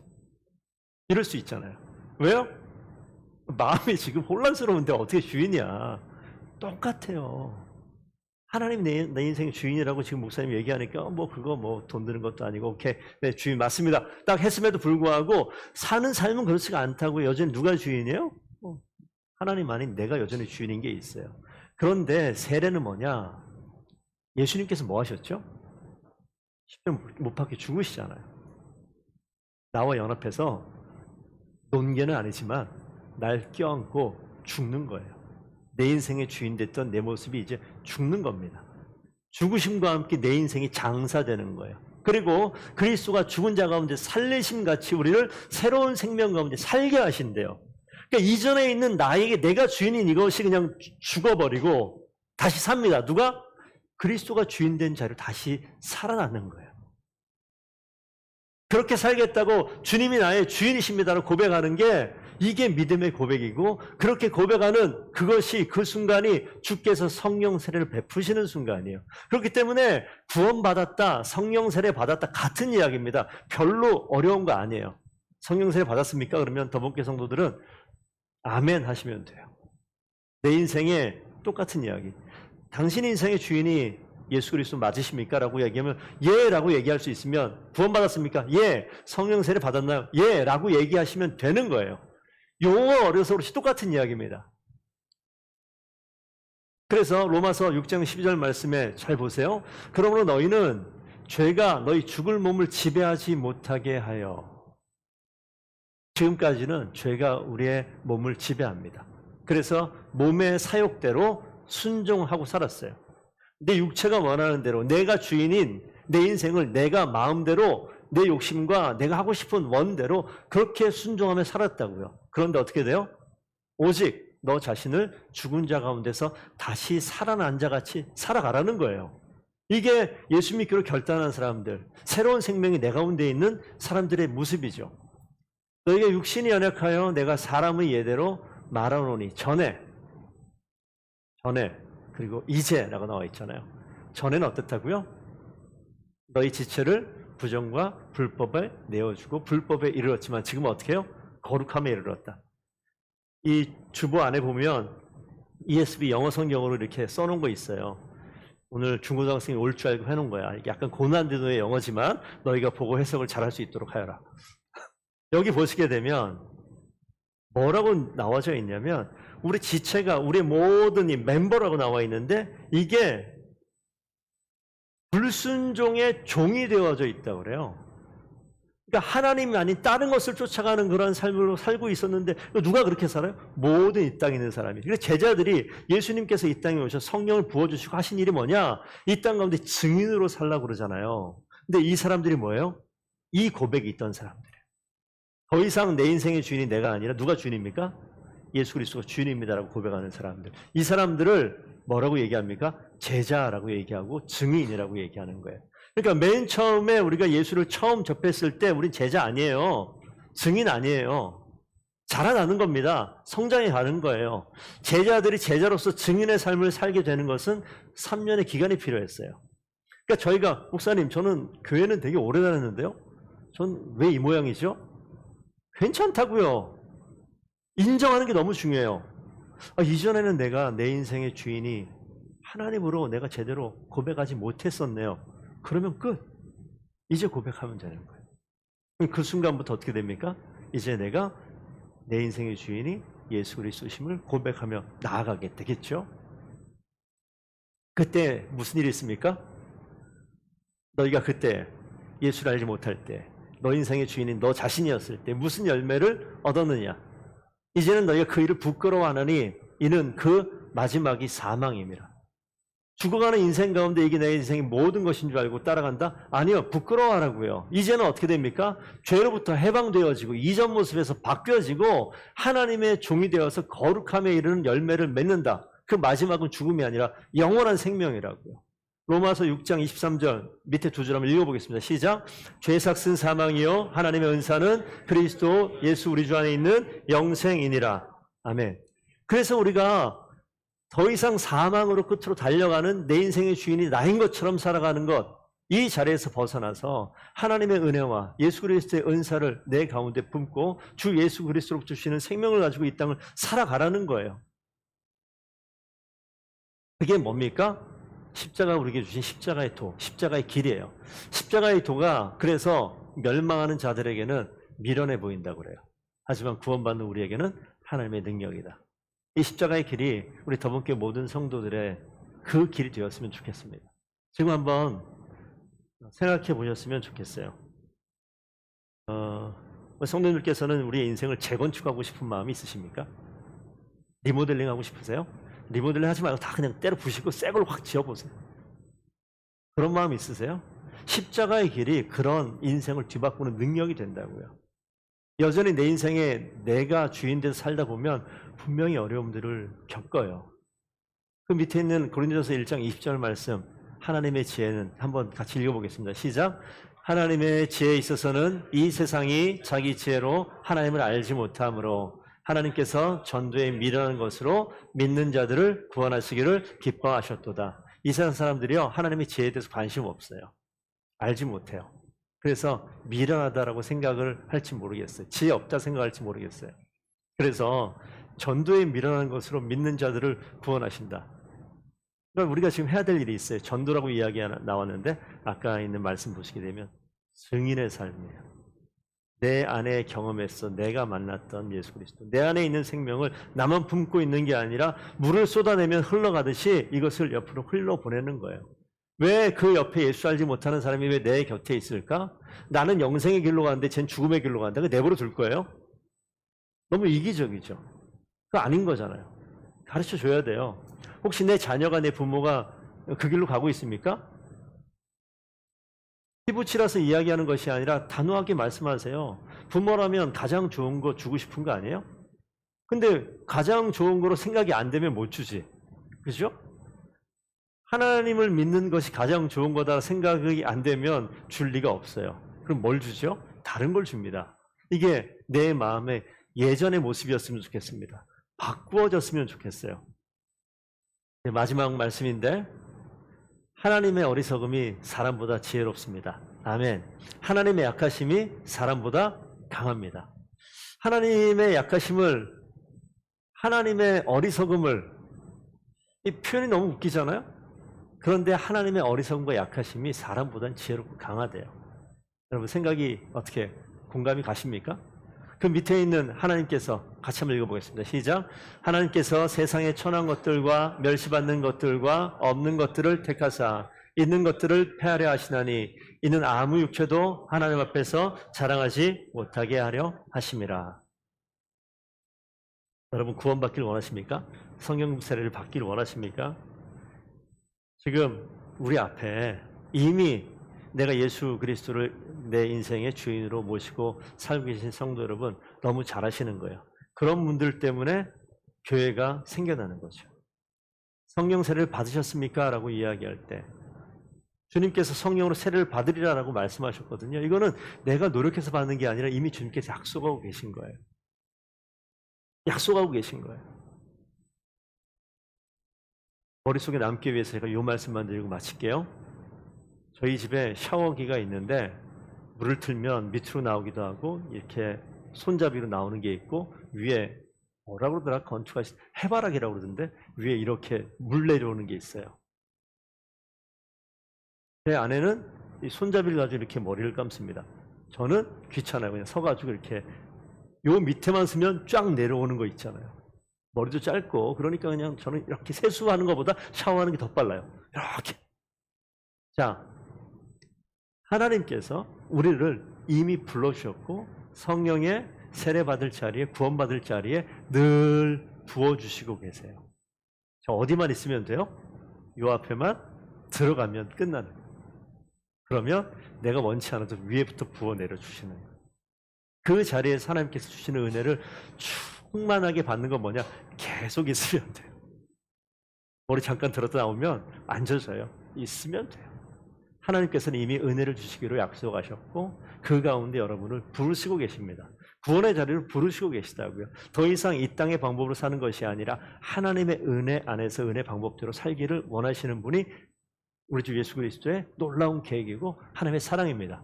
이럴 수 있잖아요. 왜요? 마음이 지금 혼란스러운데 어떻게 주인이야. 똑같아요. 하나님 내 인생의 주인이라고 지금 목사님 얘기하니까 그거 돈 드는 것도 아니고 오케이 네 주인 맞습니다 딱 했음에도 불구하고 사는 삶은 그렇지가 않다고. 여전히 누가 주인이에요? 하나님 아닌 내가 여전히 주인인 게 있어요. 그런데 세례는 뭐냐? 예수님께서 뭐 하셨죠? 십자가 못 박혀 죽으시잖아요. 나와 연합해서 논개는 아니지만 날 껴안고 죽는 거예요. 내 인생의 주인 됐던 내 모습이 이제 죽는 겁니다. 죽으심과 함께 내 인생이 장사되는 거예요. 그리고 그리스도가 죽은 자 가운데 살리심 같이 우리를 새로운 생명 가운데 살게 하신대요. 그러니까 이전에 있는 나에게 내가 주인인 이것이 그냥 죽어버리고 다시 삽니다. 누가? 그리스도가 주인 된 자를 다시 살아나는 거예요. 그렇게 살겠다고 주님이 나의 주인이십니다라고 고백하는 게 이게 믿음의 고백이고, 그렇게 고백하는 그것이 그 순간이 주께서 성령 세례를 베푸시는 순간이에요. 그렇기 때문에 구원받았다, 성령 세례 받았다 같은 이야기입니다. 별로 어려운 거 아니에요. 성령 세례 받았습니까? 그러면 더복개 성도들은 아멘 하시면 돼요. 내 인생에 똑같은 이야기. 당신 인생의 주인이 예수 그리스도 맞으십니까? 라고 얘기하면 예 라고 얘기할 수 있으면, 구원받았습니까? 예. 성령 세례 받았나요? 예 라고 얘기하시면 되는 거예요. 용어가 어려서 그렇지 똑같은 이야기입니다. 그래서 로마서 6장 12절 말씀에 잘 보세요. 그러므로 너희는 죄가 너희 죽을 몸을 지배하지 못하게 하여. 지금까지는 죄가 우리의 몸을 지배합니다. 그래서 몸의 사욕대로 순종하고 살았어요. 내 육체가 원하는 대로 내가 주인인 내 인생을 내가 마음대로 내 욕심과 내가 하고 싶은 원대로 그렇게 순종하며 살았다고요. 그런데 어떻게 돼요? 오직 너 자신을 죽은 자 가운데서 다시 살아난 자 같이 살아가라는 거예요. 이게 예수 믿기로 결단한 사람들, 새로운 생명이 내 가운데 있는 사람들의 모습이죠. 너희가 육신이 연약하여 내가 사람의 예대로 말하노니 전에 그리고 이제라고 나와 있잖아요. 전에는 어떻다고요? 너희 지체를 부정과 불법에 내어주고 불법에 이르렀지만 지금은 어떻게 해요? 거룩함에 이르렀다. 이 주보 안에 보면 ESV 영어 성경으로 이렇게 써놓은 거 있어요. 오늘 중고등학생이 올 줄 알고 해놓은 거야. 약간 고난도의 영어지만 너희가 보고 해석을 잘할 수 있도록 하여라. 여기 보시게 되면 뭐라고 나와져 있냐면 우리 지체가 우리 모든 이 멤버라고 나와 있는데 이게 불순종의 종이 되어져 있다고 그래요. 그러니까 하나님이 아닌 다른 것을 쫓아가는 그런 삶으로 살고 있었는데 누가 그렇게 살아요? 모든 이 땅에 있는 사람이. 그래서 제자들이 예수님께서 이 땅에 오셔서 성령을 부어주시고 하신 일이 뭐냐? 이 땅 가운데 증인으로 살라고 그러잖아요. 근데 이 사람들이 뭐예요? 이 고백이 있던 사람들이에요. 더 이상 내 인생의 주인이 내가 아니라 누가 주인입니까? 예수 그리스도가 주인입니다라고 고백하는 사람들. 이 사람들을 뭐라고 얘기합니까? 제자라고 얘기하고 증인이라고 얘기하는 거예요. 그러니까 맨 처음에 우리가 예수를 처음 접했을 때 우린 제자 아니에요. 증인 아니에요. 자라나는 겁니다. 성장해 가는 거예요. 제자들이 제자로서 증인의 삶을 살게 되는 것은 3년의 기간이 필요했어요. 그러니까 저희가 목사님 저는 교회는 되게 오래 다녔는데요. 전 왜 이 모양이죠? 괜찮다고요. 인정하는 게 너무 중요해요. 이전에는 내가 내 인생의 주인이 하나님으로 내가 제대로 고백하지 못했었네요. 그러면 끝. 이제 고백하면 되는 거예요. 그 순간부터 어떻게 됩니까? 이제 내가 내 인생의 주인이 예수 그리스도심을 고백하며 나아가게 되겠죠? 그때 무슨 일이 있습니까? 너희가 그때 예수를 알지 못할 때 너 인생의 주인인 너 자신이었을 때 무슨 열매를 얻었느냐? 이제는 너희가 그 일을 부끄러워하느니 이는 그 마지막이 사망임이라. 죽어가는 인생 가운데 이게 내 인생의 모든 것인 줄 알고 따라간다? 아니요. 부끄러워하라고요. 이제는 어떻게 됩니까? 죄로부터 해방되어지고 이전 모습에서 바뀌어지고 하나님의 종이 되어서 거룩함에 이르는 열매를 맺는다. 그 마지막은 죽음이 아니라 영원한 생명이라고요. 로마서 6장 23절 밑에 두 줄 한번 읽어보겠습니다. 시작. 죄 삭은 사망이요 하나님의 은사는 그리스도 예수 우리 주 안에 있는 영생이니라. 아멘. 그래서 우리가 더 이상 사망으로 끝으로 달려가는 내 인생의 주인이 나인 것처럼 살아가는 것, 이 자리에서 벗어나서 하나님의 은혜와 예수 그리스도의 은사를 내 가운데 품고 주 예수 그리스도로 주시는 생명을 가지고 이 땅을 살아가라는 거예요. 그게 뭡니까? 십자가 우리에게 주신 십자가의 도, 십자가의 길이에요. 십자가의 도가 그래서 멸망하는 자들에게는 미련해 보인다고 그래요. 하지만 구원받는 우리에게는 하나님의 능력이다. 이 십자가의 길이 우리 더분교회 모든 성도들의 그 길이 되었으면 좋겠습니다. 지금 한번 생각해 보셨으면 좋겠어요. 성도님들께서는 우리의 인생을 재건축하고 싶은 마음이 있으십니까? 리모델링 하고 싶으세요? 리모델링 하지 말고 다 그냥 때려 부시고 새 걸로 확 지어보세요. 그런 마음 있으세요? 십자가의 길이 그런 인생을 뒤바꾸는 능력이 된다고요. 여전히 내 인생에 내가 주인 돼서 살다 보면 분명히 어려움들을 겪어요. 그 밑에 있는 고린도전서 1장 20절 말씀, 하나님의 지혜는 한번 같이 읽어보겠습니다. 시작. 하나님의 지혜에 있어서는 이 세상이 자기 지혜로 하나님을 알지 못하므로 하나님께서 전도에 미련한 것으로 믿는 자들을 구원하시기를 기뻐하셨도다. 이 세상 사람들이요, 하나님의 지혜에 대해서 관심 없어요. 알지 못해요. 그래서 미련하다라고 생각을 할지 모르겠어요. 지혜 없다 생각할지 모르겠어요. 그래서 전도에 미련한 것으로 믿는 자들을 구원하신다. 그러니까 우리가 지금 해야 될 일이 있어요. 전도라고 이야기가 나왔는데 아까 있는 말씀 보시게 되면 증인의 삶이에요. 내 안에 경험했어. 내가 만났던 예수 그리스도. 내 안에 있는 생명을 나만 품고 있는 게 아니라 물을 쏟아내면 흘러가듯이 이것을 옆으로 흘러보내는 거예요. 왜 그 옆에 예수 알지 못하는 사람이 왜 내 곁에 있을까? 나는 영생의 길로 가는데 쟨 죽음의 길로 간다. 그 내버려 둘 거예요? 너무 이기적이죠. 그거 아닌 거잖아요. 가르쳐 줘야 돼요. 혹시 내 자녀가, 내 부모가 그 길로 가고 있습니까? 피부치라서 이야기하는 것이 아니라 단호하게 말씀하세요. 부모라면 가장 좋은 거 주고 싶은 거 아니에요? 근데 가장 좋은 거로 생각이 안 되면 못 주지. 그죠? 하나님을 믿는 것이 가장 좋은 거다 생각이 안 되면 줄 리가 없어요. 그럼 뭘 주죠? 다른 걸 줍니다. 이게 내 마음의 예전의 모습이었으면 좋겠습니다. 바꾸어졌으면 좋겠어요. 네, 마지막 말씀인데, 하나님의 어리석음이 사람보다 지혜롭습니다. 아멘. 하나님의 약하심이 사람보다 강합니다. 하나님의 약하심을, 하나님의 어리석음을, 이 표현이 너무 웃기잖아요? 그런데 하나님의 어리석음과 약하심이 사람보다는 지혜롭고 강하대요. 여러분 생각이 어떻게 공감이 가십니까? 그 밑에 있는 하나님께서 같이 한번 읽어보겠습니다. 시작. 하나님께서 세상에 천한 것들과 멸시받는 것들과 없는 것들을 택하사 있는 것들을 폐하려 하시나니 이는 아무 육체도 하나님 앞에서 자랑하지 못하게 하려 하심이라. 여러분 구원받기를 원하십니까? 성령 세례를 받기를 원하십니까? 지금 우리 앞에 이미 내가 예수 그리스도를 내 인생의 주인으로 모시고 살고 계신 성도 여러분 너무 잘하시는 거예요. 그런 분들 때문에 교회가 생겨나는 거죠. 성령 세례를 받으셨습니까? 라고 이야기할 때 주님께서 성령으로 세례를 받으리라고 말씀하셨거든요. 이거는 내가 노력해서 받는 게 아니라 이미 주님께서 약속하고 계신 거예요. 약속하고 계신 거예요. 머릿속에 남기 위해서 제가 이 말씀만 드리고 마칠게요. 저희 집에 샤워기가 있는데 물을 틀면 밑으로 나오기도 하고 이렇게 손잡이로 나오는 게 있고 위에 뭐라고 그러더라? 건축가 해바라기라고 그러던데 위에 이렇게 물 내려오는 게 있어요. 제 아내는 이 손잡이를 가지고 이렇게 머리를 감습니다. 저는 귀찮아요. 그냥 서가지고 이렇게 요 밑에만 쓰면 쫙 내려오는 거 있잖아요. 머리도 짧고 그러니까 그냥 저는 이렇게 세수하는 것보다 샤워하는 게 더 빨라요. 이렇게. 자, 하나님께서 우리를 이미 불러주셨고 성령의 세례받을 자리에 구원받을 자리에 늘 부어주시고 계세요. 저 어디만 있으면 돼요? 요 앞에만 들어가면 끝나는 거예요. 그러면 내가 원치 않아도 위에부터 부어 내려주시는 거예요. 그 자리에서 하나님께서 주시는 은혜를 충만하게 받는 건 뭐냐? 계속 있으면 돼요. 머리 잠깐 들었다 나오면 앉아져요. 있으면 돼요. 하나님께서는 이미 은혜를 주시기로 약속하셨고 그 가운데 여러분을 부르시고 계십니다. 구원의 자리를 부르시고 계시다고요. 더 이상 이 땅의 방법으로 사는 것이 아니라 하나님의 은혜 안에서 은혜 방법대로 살기를 원하시는 분이 우리 주 예수 그리스도의 놀라운 계획이고 하나님의 사랑입니다.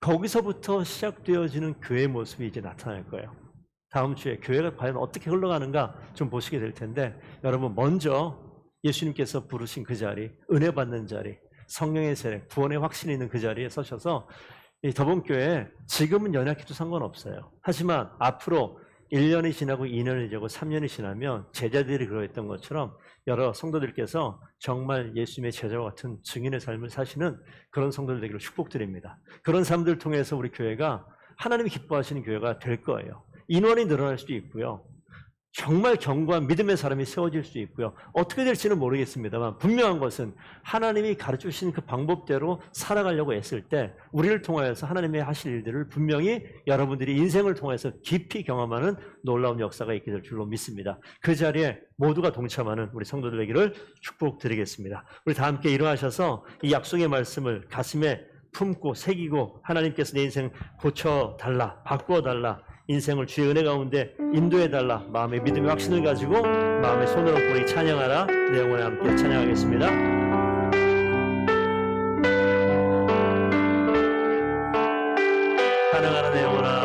거기서부터 시작되어지는 교회의 모습이 이제 나타날 거예요. 다음 주에 교회가 과연 어떻게 흘러가는가 좀 보시게 될 텐데 여러분 먼저 예수님께서 부르신 그 자리, 은혜 받는 자리, 성령의 세례, 구원의 확신이 있는 그 자리에 서셔서 이 더본교회 지금은 연약해도 상관없어요. 하지만 앞으로 1년이 지나고 2년이 지나고 3년이 지나면 제자들이 그러했던 것처럼 여러 성도들께서 정말 예수님의 제자와 같은 증인의 삶을 사시는 그런 성도들 되기를 축복드립니다. 그런 사람들을 통해서 우리 교회가 하나님이 기뻐하시는 교회가 될 거예요. 인원이 늘어날 수도 있고요. 정말 견고한 믿음의 사람이 세워질 수 있고요. 어떻게 될지는 모르겠습니다만 분명한 것은 하나님이 가르쳐주신 그 방법대로 살아가려고 했을 때 우리를 통하여서 하나님의 하실 일들을 분명히 여러분들이 인생을 통해서 깊이 경험하는 놀라운 역사가 있게 될 줄로 믿습니다. 그 자리에 모두가 동참하는 우리 성도들 되기를 축복드리겠습니다. 우리 다 함께 일어나셔서 이 약속의 말씀을 가슴에 품고 새기고 하나님께서 내 인생 고쳐달라, 바꾸어달라, 인생을 주의 은혜 가운데 인도해달라 마음의 믿음의 확신을 가지고 마음의 손을 얹고 우리 찬양하라 내 영혼에 함께 찬양하겠습니다. 찬양하라 내 영혼아